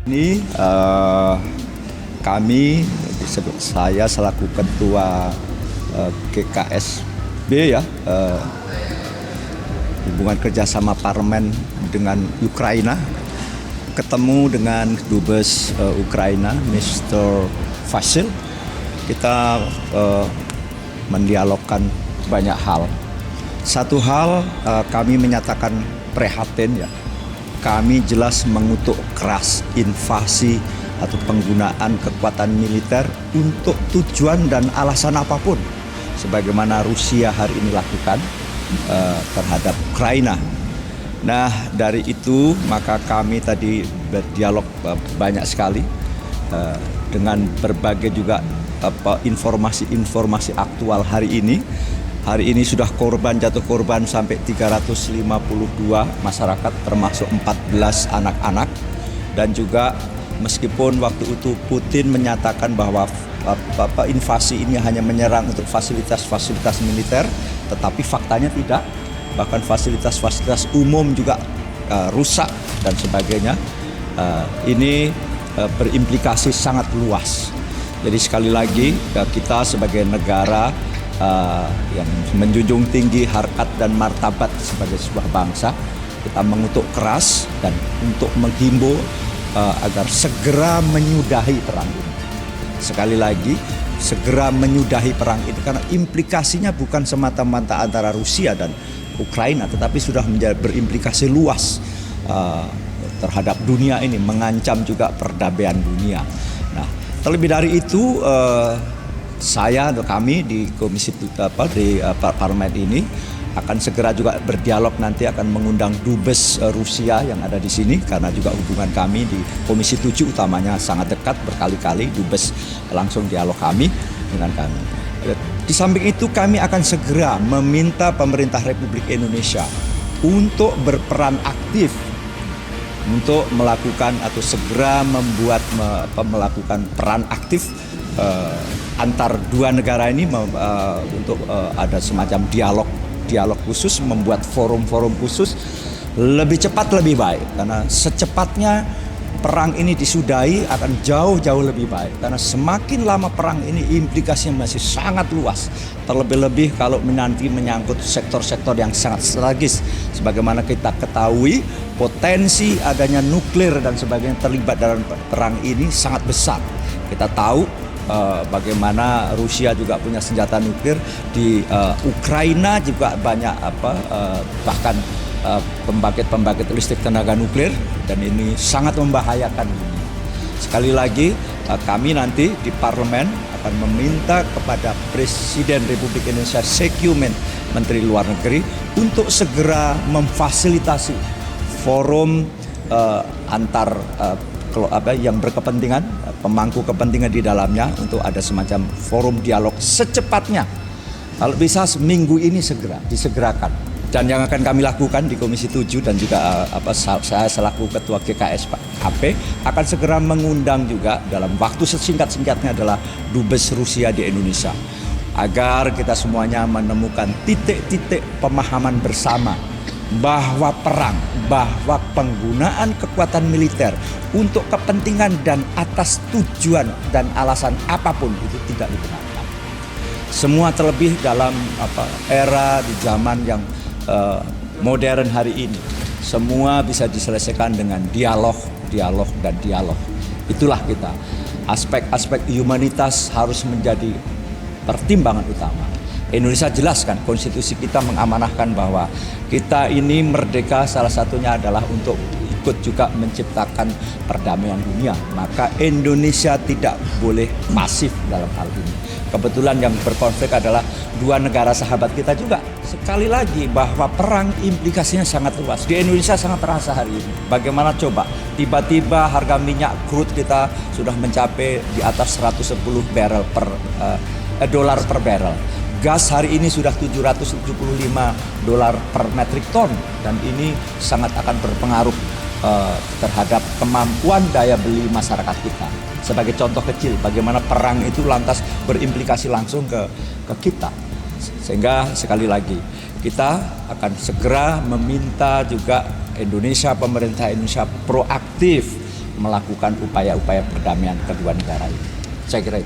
Ini kami, saya selaku ketua GKSB ya, hubungan kerjasama parlemen dengan Ukraina, ketemu dengan Dubes Ukraina, Mr. Vasyl. Kita mendialogkan banyak hal. Satu hal kami menyatakan prihatin ya. Kami jelas mengutuk keras invasi atau penggunaan kekuatan militer untuk tujuan dan alasan apapun, sebagaimana Rusia hari ini lakukan terhadap Ukraina. Nah, dari itu maka kami tadi berdialog banyak sekali dengan berbagai juga informasi-informasi aktual hari ini. Hari ini sudah jatuh korban sampai 352 masyarakat, termasuk 14 anak-anak. Dan juga meskipun waktu itu Putin menyatakan bahwa invasi ini hanya menyerang untuk fasilitas-fasilitas militer, tetapi faktanya tidak. Bahkan fasilitas-fasilitas umum juga rusak dan sebagainya. Ini berimplikasi sangat luas. Jadi sekali lagi kita sebagai negara yang menjunjung tinggi harkat dan martabat sebagai sebuah bangsa, kita mengutuk keras dan untuk menghimbau agar segera menyudahi perang ini. Sekali lagi, segera menyudahi perang ini karena implikasinya bukan semata-mata antara Rusia dan Ukraina, tetapi sudah berimplikasi luas terhadap dunia ini, mengancam juga perdamaian dunia. Nah, terlebih dari itu, saya atau kami di komisi parlemen ini akan segera juga berdialog, nanti akan mengundang dubes Rusia yang ada di sini, karena juga hubungan kami di Komisi 7 utamanya sangat dekat, berkali-kali dubes langsung dialog kami dengan kami. Di samping itu kami akan segera meminta pemerintah Republik Indonesia untuk berperan aktif untuk melakukan atau segera melakukan peran aktif antar dua negara ini untuk ada semacam dialog khusus, membuat forum-forum khusus lebih cepat lebih baik, karena secepatnya perang ini disudahi akan jauh-jauh lebih baik, karena semakin lama perang ini implikasinya masih sangat luas, terlebih-lebih kalau nanti menyangkut sektor-sektor yang sangat strategis. Sebagaimana kita ketahui, potensi adanya nuklir dan sebagainya terlibat dalam perang ini sangat besar. Kita tahu bagaimana Rusia juga punya senjata nuklir, di Ukraina juga banyak bahkan pembangkit listrik tenaga nuklir, dan ini sangat membahayakan dunia. Sekali lagi kami nanti di parlemen akan meminta kepada Presiden Republik Indonesia, Sekumen Menteri Luar Negeri, untuk segera memfasilitasi forum antar yang berkepentingan, pemangku kepentingan di dalamnya, untuk ada semacam forum dialog secepatnya. Kalau bisa seminggu ini segera disegerakan. Dan yang akan kami lakukan di Komisi 7 dan juga saya selaku Ketua GKSB akan segera mengundang juga dalam waktu sesingkat-singkatnya adalah Dubes Rusia di Indonesia, agar kita semuanya menemukan titik-titik pemahaman bersama bahwa bahwa penggunaan kekuatan militer untuk kepentingan dan atas tujuan dan alasan apapun itu tidak dibenarkan. Semua terlebih dalam era di zaman yang modern hari ini, semua bisa diselesaikan dengan dialog. Itulah kita. Aspek-aspek humanitas harus menjadi pertimbangan utama. Indonesia jelaskan, konstitusi kita mengamanahkan bahwa kita ini merdeka salah satunya adalah untuk ikut juga menciptakan perdamaian dunia. Maka Indonesia tidak boleh pasif dalam hal ini. Kebetulan yang berkonflik adalah dua negara sahabat kita juga. Sekali lagi bahwa perang implikasinya sangat luas. Di Indonesia sangat terasa hari ini. Bagaimana coba tiba-tiba harga minyak crude kita sudah mencapai di atas 110 dolar per barrel. Gas hari ini sudah $775 per metrik ton, dan ini sangat akan berpengaruh terhadap kemampuan daya beli masyarakat kita. Sebagai contoh kecil, bagaimana perang itu lantas berimplikasi langsung ke kita. Sehingga sekali lagi kita akan segera meminta juga pemerintah Indonesia proaktif melakukan upaya-upaya perdamaian kedua negara ini. Saya kira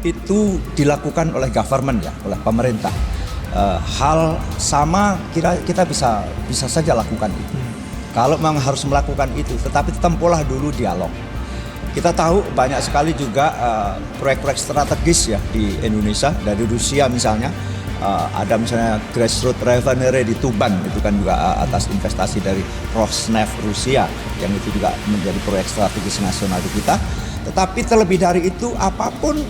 itu dilakukan oleh government ya, oleh pemerintah. Hal sama kita bisa saja lakukan itu. Kalau memang harus melakukan itu, tetapi tempuhlah dulu dialog. Kita tahu banyak sekali juga proyek-proyek strategis ya di Indonesia, dari Rusia misalnya. Ada misalnya grassroots refinery di Tuban, itu kan juga atas investasi dari Rosneft Rusia, yang itu juga menjadi proyek strategis nasional di kita. Tetapi terlebih dari itu, apapun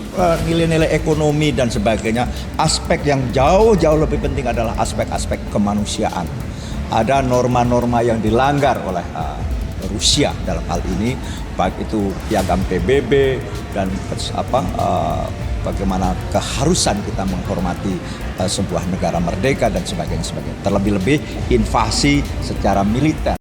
nilai-nilai ekonomi dan sebagainya, aspek yang jauh-jauh lebih penting adalah aspek-aspek kemanusiaan. Ada norma-norma yang dilanggar oleh Rusia dalam hal ini, baik itu piagam PBB dan bagaimana keharusan kita menghormati sebuah negara merdeka dan sebagainya. Terlebih-lebih invasi secara militer.